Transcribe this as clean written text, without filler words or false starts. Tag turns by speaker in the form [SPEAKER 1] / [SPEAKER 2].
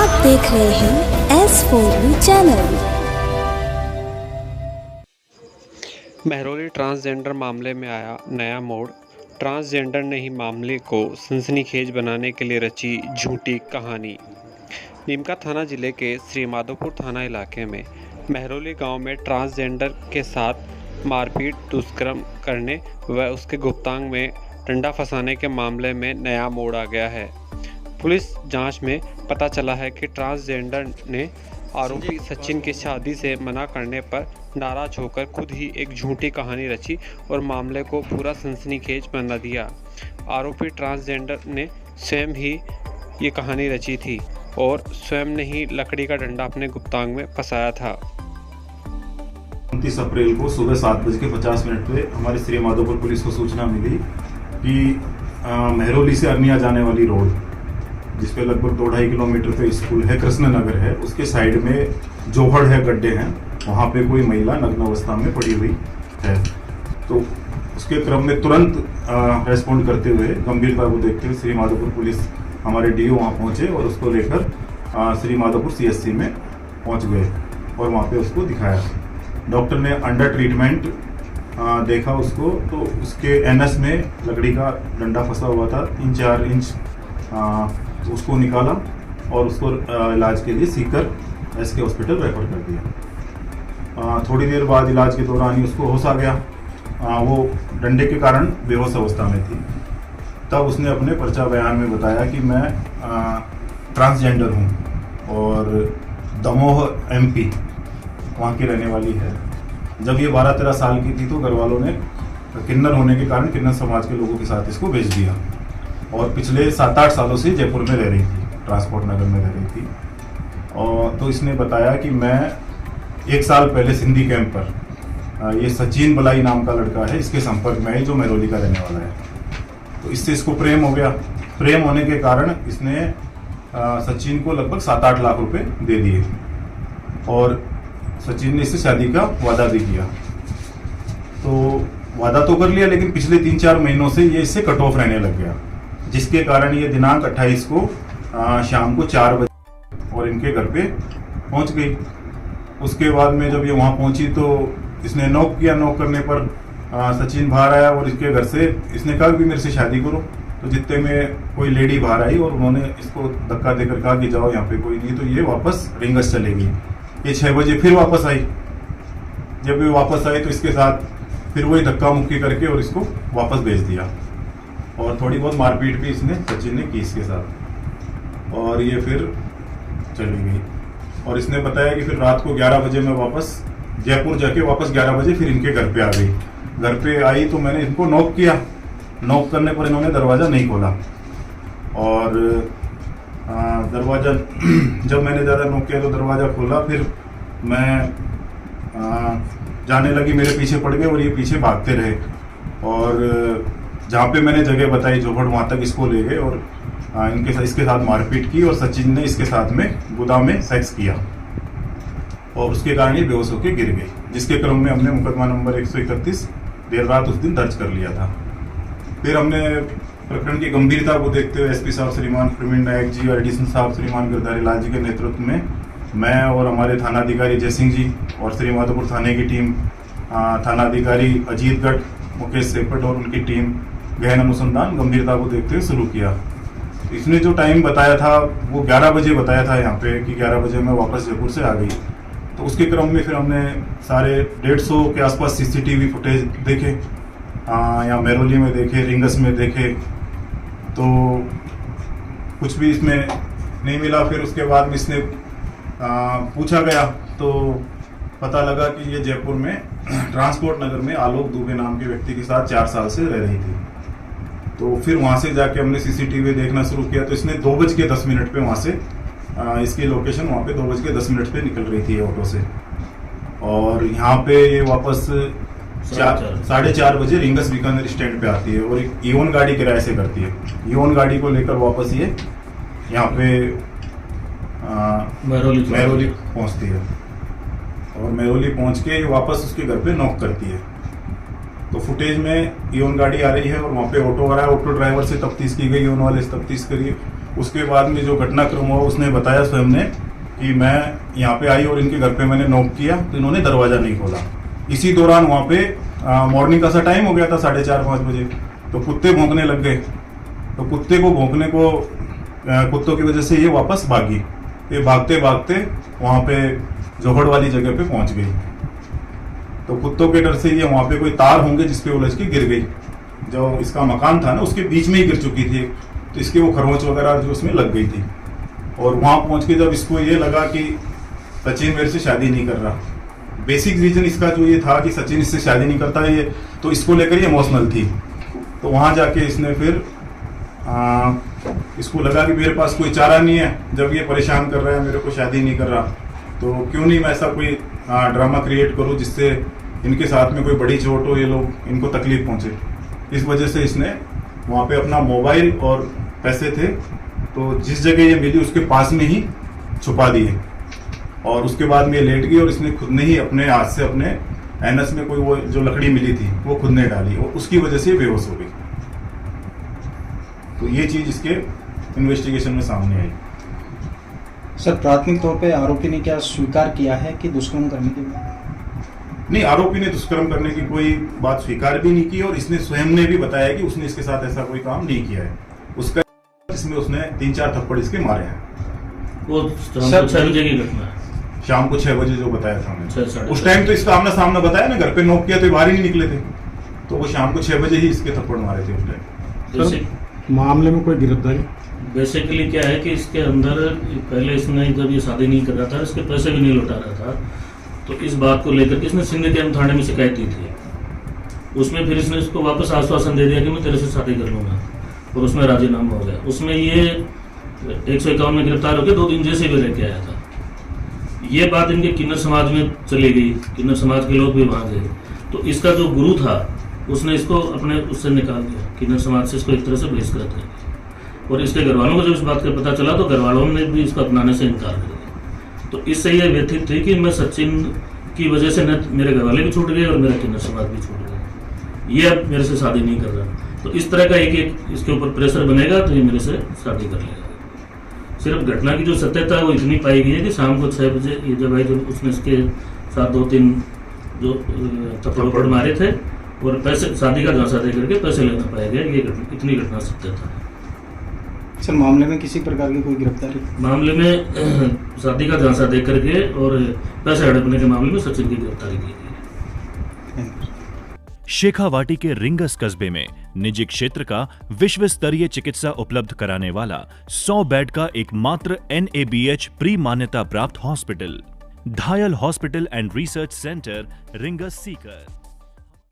[SPEAKER 1] आप देख रहे हैं S4U चैनल।
[SPEAKER 2] महरौली ट्रांसजेंडर मामले में आया नया मोड़। ट्रांसजेंडर ने ही मामले को सनसनीखेज बनाने के लिए रची झूठी कहानी। नीमका थाना जिले के श्री माधोपुर थाना इलाके में महरौली गांव में ट्रांसजेंडर के साथ मारपीट, दुष्कर्म करने व उसके गुप्तांग में डंडा फंसाने के मामले में नया मोड़ आ गया है। पुलिस जांच में पता चला है कि ट्रांसजेंडर ने आरोपी सचिन की शादी से मना करने पर नाराज होकर खुद ही एक झूठी कहानी रची और मामले को पूरा सनसनीखेज बना दिया। आरोपी ट्रांसजेंडर ने स्वयं ही ये कहानी रची थी और स्वयं ने ही लकड़ी का डंडा अपने गुप्तांग में फंसाया था।
[SPEAKER 3] 29 अप्रैल को सुबह 7:50 पे हमारे श्री माधोपुर पुलिस को सूचना मिली कि महरौली से अरनिया जाने वाली रोड, जिसपे लगभग 2-2.5 किलोमीटर पे स्कूल है, कृष्ण नगर है, उसके साइड में जोहड़ है, गड्ढे हैं, वहाँ पे कोई महिला नग्न अवस्था में पड़ी हुई है। तो उसके क्रम में तुरंत रेस्पॉन्ड करते हुए, गंभीरता को देखते हुए श्री माधोपुर पुलिस हमारे डीओ वहाँ पहुँचे और उसको लेकर श्री माधोपुर CSC में पहुँच गए और वहाँ पे उसको दिखाया। डॉक्टर ने अंडर ट्रीटमेंट देखा उसको, तो उसके NS में लकड़ी का डंडा फंसा हुआ था, 3-4 इंच उसको निकाला और उसको इलाज के लिए सीकर SK हॉस्पिटल रेफर कर दिया। थोड़ी देर बाद इलाज के दौरान ही उसको होश आ गया। वो डंडे के कारण बेहोश अवस्था में थी। तब उसने अपने पर्चा बयान में बताया कि मैं ट्रांसजेंडर हूँ और दमोह MP वहाँ की रहने वाली है। जब ये 12-13 साल की थी तो घर वालों ने किन्नर होने के कारण किन्नर समाज के लोगों के साथ इसको भेज दिया और पिछले 7-8 सालों से जयपुर में रह रही थी, ट्रांसपोर्ट नगर में रह रही थी। और तो इसने बताया कि मैं 1 साल पहले सिंधी कैंप पर ये सचिन बलाई नाम का लड़का है, इसके संपर्क में है जो महरौली का रहने वाला है। तो इससे इसको प्रेम हो गया। प्रेम होने के कारण इसने सचिन को लगभग 7-8 लाख रुपए दे दिए और सचिन ने इससे शादी का वादा भी किया। तो वादा तो कर लिया, लेकिन पिछले 3-4 महीनों से ये इससे कट ऑफ रहने लग गया, जिसके कारण ये दिनांक 28 को शाम को 4 बजे और इनके घर पे पहुंच गई। उसके बाद में जब ये वहां पहुंची तो इसने नॉक किया। नॉक करने पर सचिन बाहर आया और इसके घर से इसने कहा कि मेरे से शादी करो। तो जितने में कोई लेडी बाहर आई और उन्होंने इसको धक्का देकर कहा कि जाओ, यहाँ पे कोई नहीं। तो ये वापस रिंगस चलेगी। ये 6 बजे फिर वापस आई। जब ये वापस आई तो इसके साथ फिर वही धक्का मुक्की करके और इसको वापस भेज दिया और थोड़ी बहुत मारपीट भी इसने सचिन ने की इसके साथ और ये फिर चली गई। और इसने बताया कि फिर रात को 11 बजे मैं वापस जयपुर जाके वापस 11 बजे फिर इनके घर पे आ गई। घर पे आई तो मैंने इनको नॉक किया। नॉक करने पर इन्होंने दरवाज़ा नहीं खोला और दरवाज़ा जब मैंने ज़्यादा नॉक किया तो दरवाज़ा खोला। फिर मैं जाने लगी, मेरे पीछे पड़ गए और ये पीछे भागते रहे और जहाँ पे मैंने जगह बताई जोहड़, वहाँ तक इसको ले गए और इसके साथ मारपीट की और सचिन ने इसके साथ में गोदाम में सेक्स किया और उसके कारण ये बेहोश होकर गिर गई, जिसके क्रम में हमने मुकदमा नंबर 131 देर रात उस दिन दर्ज कर लिया था। फिर हमने प्रकरण की गंभीरता को देखते हुए SP साहब श्रीमान प्रवीण नायक जी और एडिशनल साहब श्रीमान गिरधारी लाल जी के नेतृत्व में मैं और हमारे थानाधिकारी जय सिंह जी और श्री माधोपुर थाने की टीम, थानाधिकारी अजीत गढ़, मुकेश सेपट और उनकी टीम गहन अनुसंधान गंभीरता को देखते हुए शुरू किया। इसने जो टाइम बताया था वो 11 बजे बताया था यहाँ पे कि 11 बजे मैं वापस जयपुर से आ गई। तो उसके क्रम में फिर हमने सारे 150 के आसपास CCTV फुटेज देखे, यहाँ महरौली में देखे, रिंगस में देखे, तो कुछ भी इसमें नहीं मिला। फिर उसके बाद में इसने पूछा गया तो पता लगा कि ये जयपुर में ट्रांसपोर्ट नगर में आलोक दुबे नाम के व्यक्ति के साथ 4 साल से रह रही थी। तो फिर वहाँ से जाके हमने CCTV देखना शुरू किया तो इसने 2:10 पे वहाँ से इसकी लोकेशन वहाँ पे 2:10 पे निकल रही थी ऑटो से और यहाँ पे ये वापस 4:30 बजे रिंगस बीकानेर स्टैंड पे आती है और एक ईओन गाड़ी किराए से करती है। ईओन गाड़ी को लेकर वापस ये यहाँ पे महरौली पहुँचती है और महरौली पहुँच के वापस उसके घर पे नॉक करती है। तो फुटेज में ईओन गाड़ी आ रही है और वहाँ पे ऑटो आ रहा है। ऑटो ड्राइवर से तफ्तीश की गई, ईओन वाले से तफ्तीश करी उसके बाद में जो घटनाक्रम हुआ उसने बताया स्वयं ने कि मैं यहाँ पे आई और इनके घर पे मैंने नॉक किया तो इन्होंने दरवाज़ा नहीं खोला। इसी दौरान वहाँ पे मॉर्निंग का सा टाइम हो गया था, 4:30-5 बजे, तो कुत्ते भौंकने लग गए। तो कुत्ते को भौंकने को कुत्तों की वजह से ये वापस भागी। ये भागते भागते वहाँ पे जोहड़ वाली जगह पे पहुँच गई। तो कुत्तों के डर से ये वहाँ पे कोई तार होंगे जिसपे उलझ के गिर गई। जो इसका मकान था ना उसके बीच में ही गिर चुकी थी, तो इसके वो खरोंच वगैरह जो उसमें लग गई थी। और वहाँ पहुँच के जब इसको ये लगा कि सचिन मेरे से शादी नहीं कर रहा, बेसिक रीजन इसका जो ये था कि सचिन इससे शादी नहीं करता, ये तो इसको लेकर ये इमोशनल थी। तो वहाँ जाके इसने फिर इसको लगा कि मेरे पास कोई चारा नहीं है, जब ये परेशान कर रहा है, मेरे को शादी नहीं कर रहा, तो क्यों नहीं मैं ऐसा कोई ड्रामा क्रिएट करूँ जिससे इनके साथ में कोई बड़ी चोट हो, ये लोग इनको तकलीफ पहुँचे। इस वजह से इसने वहाँ पे अपना मोबाइल और पैसे थे तो जिस जगह ये मिली उसके पास में ही छुपा दिए, और उसके बाद में ये लेट गई और इसने खुद ने ही अपने हाथ से अपने एनएस में कोई वो जो लकड़ी मिली थी वो खुद ने डाली और उसकी वजह से बेहोश हो गई। तो ये चीज इसके इन्वेस्टिगेशन में सामने आई।
[SPEAKER 4] सर, प्राथमिक तौर पे आरोपी ने क्या स्वीकार किया है कि दुष्कर्म करने के बाद?
[SPEAKER 3] नहीं, आरोपी ने दुष्कर्म करने की कोई बात स्वीकार भी नहीं की और इसने स्वयं ने भी बताया कि उसने इसके साथ ऐसा कोई काम नहीं किया है। उसका जिसमें उसने 3-4 थप्पड़ इसके मारे हैं।
[SPEAKER 5] वो 6 बजे की घटना है,
[SPEAKER 3] शाम को 6 बजे जो बताया था मैंने।
[SPEAKER 5] 6:30
[SPEAKER 3] उस टाइम तो इसका आमना सामना बताया ना, घर पे नॉक किया तो बाहर ही नहीं निकले थे, तो वो शाम को 6 बजे ही इसके थप्पड़ मारे थे उस टाइम।
[SPEAKER 6] मामले में कोई गिरफ्तारी?
[SPEAKER 5] बेसिकली क्या है कि इसके अंदर पहले इसने जब ये शादी नहीं कर रहा था, इसके पैसे भी नहीं लौटा रहा था, तो इस बात को लेकर के इसने सिंध कैंप थाने में शिकायत दी थी। उसमें फिर इसने इसको वापस आश्वासन दे दिया कि मैं तेरे से शादी कर लूंगा, और उसमें राजीनामा हो गया। उसमें ये 151 में गिरफ्तार होकर 2 दिन जेल से भी रह के आया था। ये बात इनके किन्नर समाज में चली गई, किन्नर समाज के लोग भी वहाँ गए, तो इसका जो गुरु था उसने इसको अपने उससे निकाल दिया, किन्नर समाज से इसको एक तरह से बहिष्कृत कर दिया। और इसके घर वालों को जब इस बात का पता चला तो घर वालों ने भी इसको अपनाने से इनकार कर दिया। तो इससे ये व्यथित थी कि मैं सचिन की वजह से न मेरे घर वाले भी छूट गए और मेरा किन्नर समाज भी छूट गया, ये अब मेरे से शादी नहीं कर रहा। तो इस तरह का एक इसके ऊपर प्रेशर बनेगा तो ये मेरे से शादी कर लेगा। सिर्फ घटना की जो सत्यता है वो इतनी पाई गई है कि शाम को 6 बजे ये जब आई, जब उसने इसके साथ 2-3 जो थप्पड़ मारे थे और पैसे शादी का झांसा दे करके पैसे लेना पाया गया, ये इतनी घटना सत्यता है।
[SPEAKER 4] सर, मामले में किसी प्रकार की कोई गिरफ्तारी?
[SPEAKER 5] मामले में शादी का झांसा दे करके और पैसे हड़पने के मामले में सचिन की गिरफ्तारी की गई है।
[SPEAKER 7] शेखावाटी के रिंगस कस्बे में निजी क्षेत्र का विश्व स्तरीय चिकित्सा उपलब्ध कराने वाला 100 बेड का एकमात्र NABH प्री मान्यता प्राप्त hospital, धायल hospital and research centre, rings Sikar.